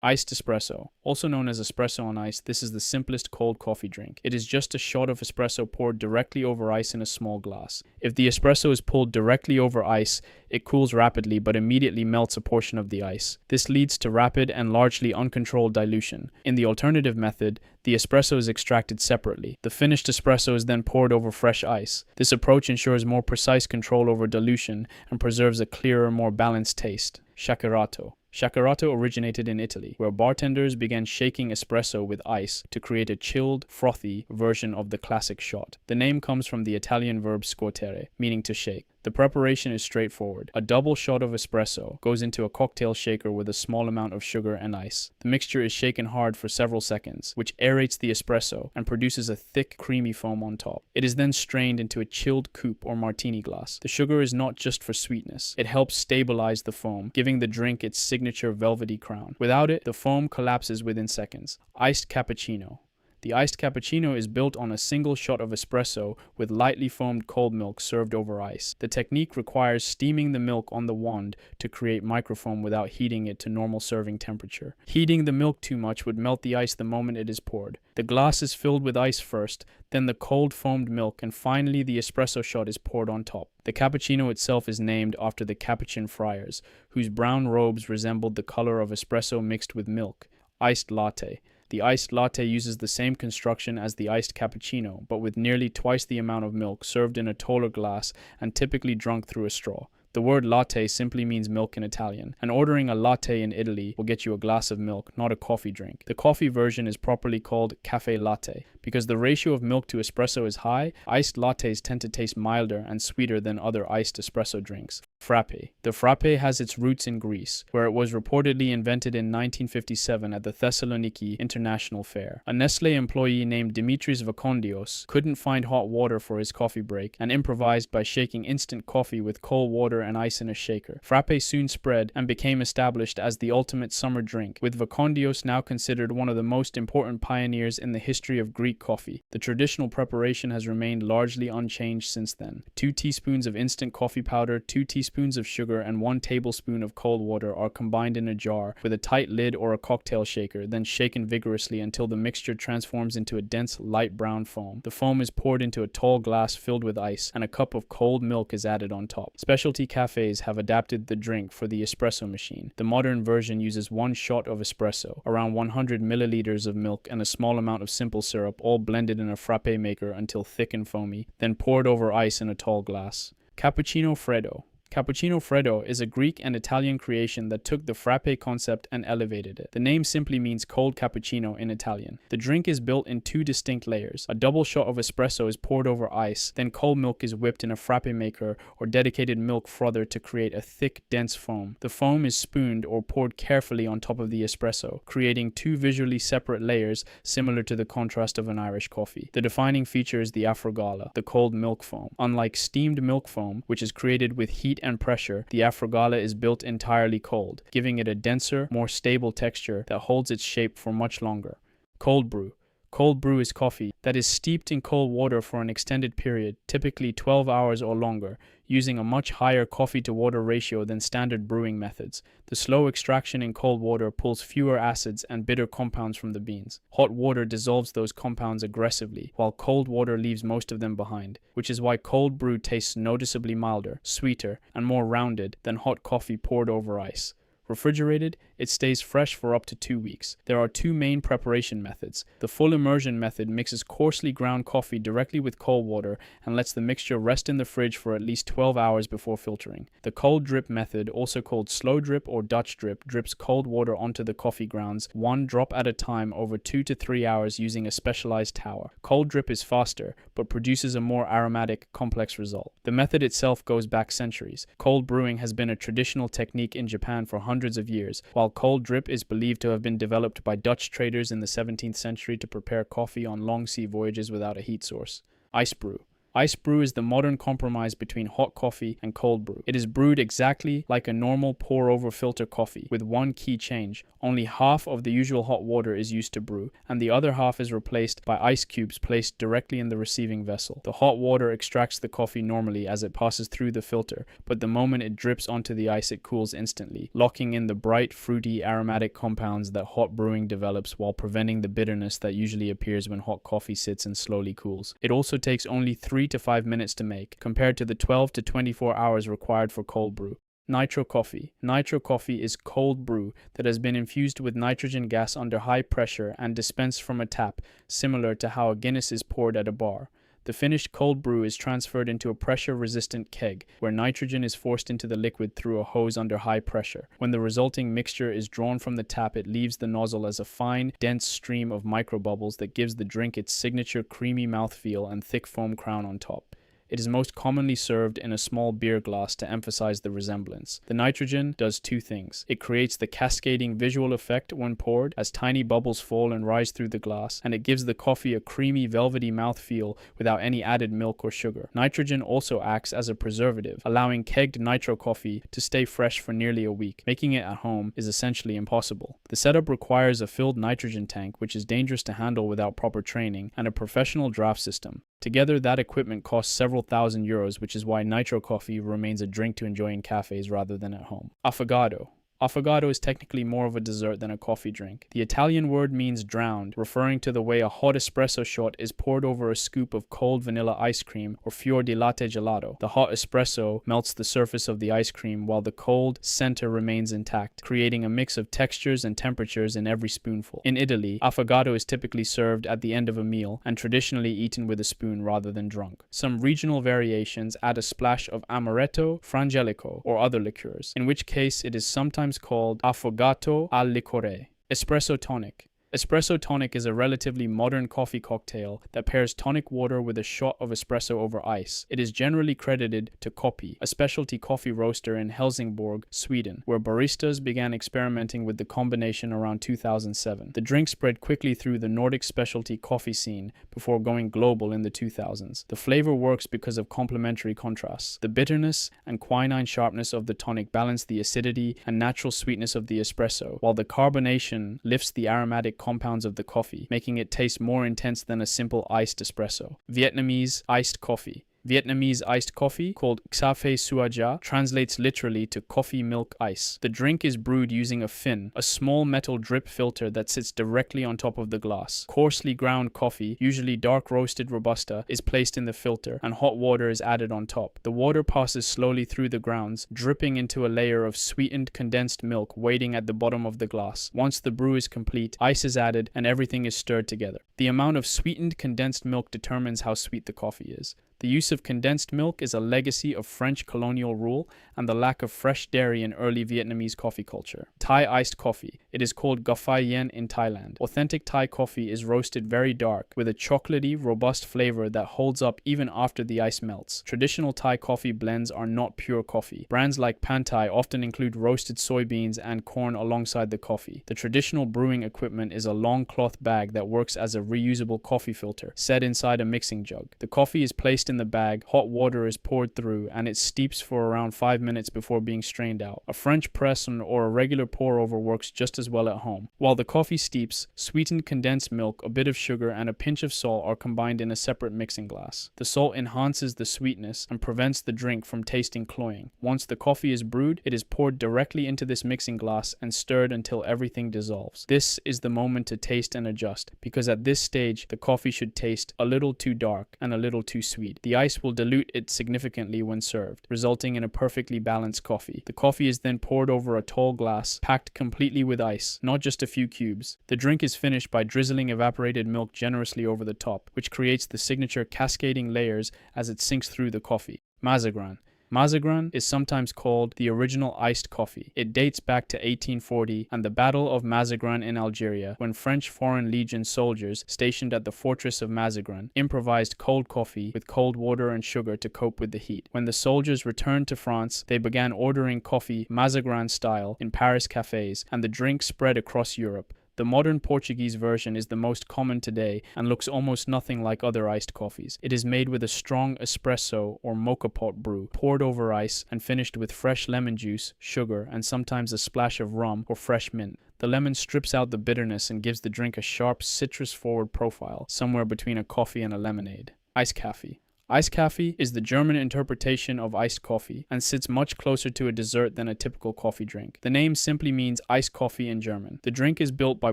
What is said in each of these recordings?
Iced espresso. Also known as espresso on ice, this is the simplest cold coffee drink. It is just a shot of espresso poured directly over ice in a small glass. If the espresso is pulled directly over ice, it cools rapidly but immediately melts a portion of the ice. This leads to rapid and largely uncontrolled dilution. In the alternative method, the espresso is extracted separately. The finished espresso is then poured over fresh ice. This approach ensures more precise control over dilution and preserves a clearer, more balanced taste. Shakerato. Shakerato originated in Italy, where bartenders began shaking espresso with ice to create a chilled, frothy version of the classic shot. The name comes from the Italian verb scuotere, meaning to shake. The preparation is straightforward. A double shot of espresso goes into a cocktail shaker with a small amount of sugar and ice. The mixture is shaken hard for several seconds, which aerates the espresso and produces a thick, creamy foam on top. It is then strained into a chilled coupe or martini glass. The sugar is not just for sweetness. It helps stabilize the foam, giving the drink its signature velvety crown. Without it, the foam collapses within seconds. Iced cappuccino. The iced cappuccino is built on a single shot of espresso with lightly foamed cold milk served over ice. The technique requires steaming the milk on the wand to create microfoam without heating it to normal serving temperature. Heating the milk too much would melt the ice the moment it is poured. The glass is filled with ice first, then the cold foamed milk, and finally the espresso shot is poured on top. The cappuccino itself is named after the Capuchin friars, whose brown robes resembled the color of espresso mixed with milk. Iced latte. The iced latte uses the same construction as the iced cappuccino, but with nearly twice the amount of milk served in a taller glass and typically drunk through a straw. The word latte simply means milk in Italian, and ordering a latte in Italy will get you a glass of milk, not a coffee drink. The coffee version is properly called caffè latte. Because the ratio of milk to espresso is high, iced lattes tend to taste milder and sweeter than other iced espresso drinks. Frappe. The frappe has its roots in Greece, where it was reportedly invented in 1957 at the Thessaloniki International Fair. A Nestlé employee named Dimitris Vakondios couldn't find hot water for his coffee break and improvised by shaking instant coffee with cold water and ice in a shaker. Frappe soon spread and became established as the ultimate summer drink, with Vakondios now considered one of the most important pioneers in the history of Greek coffee. The traditional preparation has remained largely unchanged since then. 2 teaspoons of instant coffee powder, 2 teaspoons of sugar, and 1 tablespoon of cold water are combined in a jar with a tight lid or a cocktail shaker, then shaken vigorously until the mixture transforms into a dense, light brown foam. The foam is poured into a tall glass filled with ice, and a cup of cold milk is added on top. Specialty cafes have adapted the drink for the espresso machine. The modern version uses 1 shot of espresso, around 100 milliliters of milk, and a small amount of simple syrup, all blended in a frappe maker until thick and foamy, then poured over ice in a tall glass. Cappuccino Freddo. Cappuccino Freddo is a Greek and Italian creation that took the frappe concept and elevated it. The name simply means cold cappuccino in Italian. The drink is built in 2 distinct layers. A double shot of espresso is poured over ice, then cold milk is whipped in a frappe maker or dedicated milk frother to create a thick, dense foam. The foam is spooned or poured carefully on top of the espresso, creating 2 visually separate layers similar to the contrast of an Irish coffee. The defining feature is the affrugala, the cold milk foam. Unlike steamed milk foam, which is created with heat and pressure, the affrugala is built entirely cold, giving it a denser, more stable texture that holds its shape for much longer. Cold brew. Cold brew is coffee that is steeped in cold water for an extended period, typically 12 hours or longer, using a much higher coffee-to-water ratio than standard brewing methods. The slow extraction in cold water pulls fewer acids and bitter compounds from the beans. Hot water dissolves those compounds aggressively, while cold water leaves most of them behind, which is why cold brew tastes noticeably milder, sweeter, and more rounded than hot coffee poured over ice. Refrigerated, it stays fresh for up to 2 weeks. There are 2 main preparation methods. The full immersion method mixes coarsely ground coffee directly with cold water and lets the mixture rest in the fridge for at least 12 hours before filtering. The cold drip method, also called slow drip or Dutch drip, drips cold water onto the coffee grounds, 1 drop at a time over 2 to 3 hours using a specialized tower. Cold drip is faster, but produces a more aromatic, complex result. The method itself goes back centuries. Cold brewing has been a traditional technique in Japan for hundreds of years, while cold drip is believed to have been developed by Dutch traders in the 17th century to prepare coffee on long sea voyages without a heat source. Ice brew. Iced brew is the modern compromise between hot coffee and cold brew. It is brewed exactly like a normal pour-over filter coffee, with one key change. Only half of the usual hot water is used to brew, and the other half is replaced by ice cubes placed directly in the receiving vessel. The hot water extracts the coffee normally as it passes through the filter, but the moment it drips onto the ice, it cools instantly, locking in the bright, fruity, aromatic compounds that hot brewing develops while preventing the bitterness that usually appears when hot coffee sits and slowly cools. It also takes only 3 to 5 minutes to make, compared to the 12 to 24 hours required for cold brew. Nitro Coffee. Nitro Coffee is cold brew that has been infused with nitrogen gas under high pressure and dispensed from a tap, similar to how a Guinness is poured at a bar. The finished cold brew is transferred into a pressure-resistant keg, where nitrogen is forced into the liquid through a hose under high pressure. When the resulting mixture is drawn from the tap, it leaves the nozzle as a fine, dense stream of microbubbles that gives the drink its signature creamy mouthfeel and thick foam crown on top. It is most commonly served in a small beer glass to emphasize the resemblance. The nitrogen does two things. It creates the cascading visual effect when poured, as tiny bubbles fall and rise through the glass, and it gives the coffee a creamy, velvety mouthfeel without any added milk or sugar. Nitrogen also acts as a preservative, allowing kegged nitro coffee to stay fresh for nearly a week. Making it at home is essentially impossible. The setup requires a filled nitrogen tank, which is dangerous to handle without proper training, and a professional draft system. Together, that equipment costs several €1,000, which is why nitro coffee remains a drink to enjoy in cafes rather than at home. Affogato. Affogato is technically more of a dessert than a coffee drink. The Italian word means drowned, referring to the way a hot espresso shot is poured over a scoop of cold vanilla ice cream or fior di latte gelato. The hot espresso melts the surface of the ice cream while the cold center remains intact, creating a mix of textures and temperatures in every spoonful. In Italy, affogato is typically served at the end of a meal and traditionally eaten with a spoon rather than drunk. Some regional variations add a splash of amaretto, frangelico, or other liqueurs, in which case it is sometimes called affogato al liquore. Espresso Tonic. Espresso Tonic is a relatively modern coffee cocktail that pairs tonic water with a shot of espresso over ice. It is generally credited to Koppi, a specialty coffee roaster in Helsingborg, Sweden, where baristas began experimenting with the combination around 2007. The drink spread quickly through the Nordic specialty coffee scene before going global in the 2000s. The flavor works because of complementary contrasts. The bitterness and quinine sharpness of the tonic balance the acidity and natural sweetness of the espresso, while the carbonation lifts the aromatic compounds of the coffee, making it taste more intense than a simple iced espresso. Vietnamese iced coffee. Vietnamese iced coffee, called Café Suaja, translates literally to coffee milk ice. The drink is brewed using a fin, a small metal drip filter that sits directly on top of the glass. Coarsely ground coffee, usually dark roasted Robusta, is placed in the filter, and hot water is added on top. The water passes slowly through the grounds, dripping into a layer of sweetened condensed milk waiting at the bottom of the glass. Once the brew is complete, ice is added, and everything is stirred together. The amount of sweetened condensed milk determines how sweet the coffee is. The use of condensed milk is a legacy of French colonial rule and the lack of fresh dairy in early Vietnamese coffee culture. Thai iced coffee. It is called Gaffai Yen in Thailand. Authentic Thai coffee is roasted very dark, with a chocolatey, robust flavor that holds up even after the ice melts. Traditional Thai coffee blends are not pure coffee. Brands like Pantai often include roasted soybeans and corn alongside the coffee. The traditional brewing equipment is a long cloth bag that works as a reusable coffee filter, set inside a mixing jug. The coffee is placed in the bag, hot water is poured through, and it steeps for around 5 minutes before being strained out. A French press or a regular pour over works just as well at home. While the coffee steeps, sweetened condensed milk, a bit of sugar, and a pinch of salt are combined in a separate mixing glass. The salt enhances the sweetness and prevents the drink from tasting cloying. Once the coffee is brewed, it is poured directly into this mixing glass and stirred until everything dissolves. This is the moment to taste and adjust, because at this stage, the coffee should taste a little too dark and a little too sweet. The ice will dilute it significantly when served, resulting in a perfectly balanced coffee. The coffee is then poured over a tall glass, packed completely with ice, not just a few cubes. The drink is finished by drizzling evaporated milk generously over the top, which creates the signature cascading layers as it sinks through the coffee. Mazagran. Mazagran is sometimes called the original iced coffee. It dates back to 1840 and the Battle of Mazagran in Algeria, when French Foreign Legion soldiers stationed at the fortress of Mazagran improvised cold coffee with cold water and sugar to cope with the heat. When the soldiers returned to France, they began ordering coffee Mazagran style in Paris cafes, and the drink spread across Europe. The modern Portuguese version is the most common today and looks almost nothing like other iced coffees. It is made with a strong espresso or mocha pot brew, poured over ice and finished with fresh lemon juice, sugar, and sometimes a splash of rum or fresh mint. The lemon strips out the bitterness and gives the drink a sharp, citrus-forward profile, somewhere between a coffee and a lemonade. Iced Coffee. Iced coffee is the German interpretation of iced coffee and sits much closer to a dessert than a typical coffee drink. The name simply means iced coffee in German. The drink is built by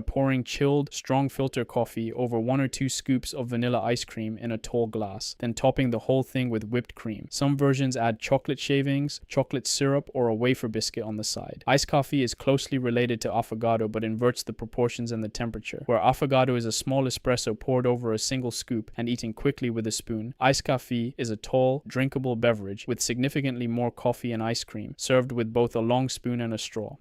pouring chilled, strong filter coffee over 1 or 2 scoops of vanilla ice cream in a tall glass, then topping the whole thing with whipped cream. Some versions add chocolate shavings, chocolate syrup, or a wafer biscuit on the side. Iced coffee is closely related to affogato but inverts the proportions and the temperature. Where affogato is a small espresso poured over a single scoop and eaten quickly with a spoon, iced coffee is a tall, drinkable beverage with significantly more coffee and ice cream, served with both a long spoon and a straw.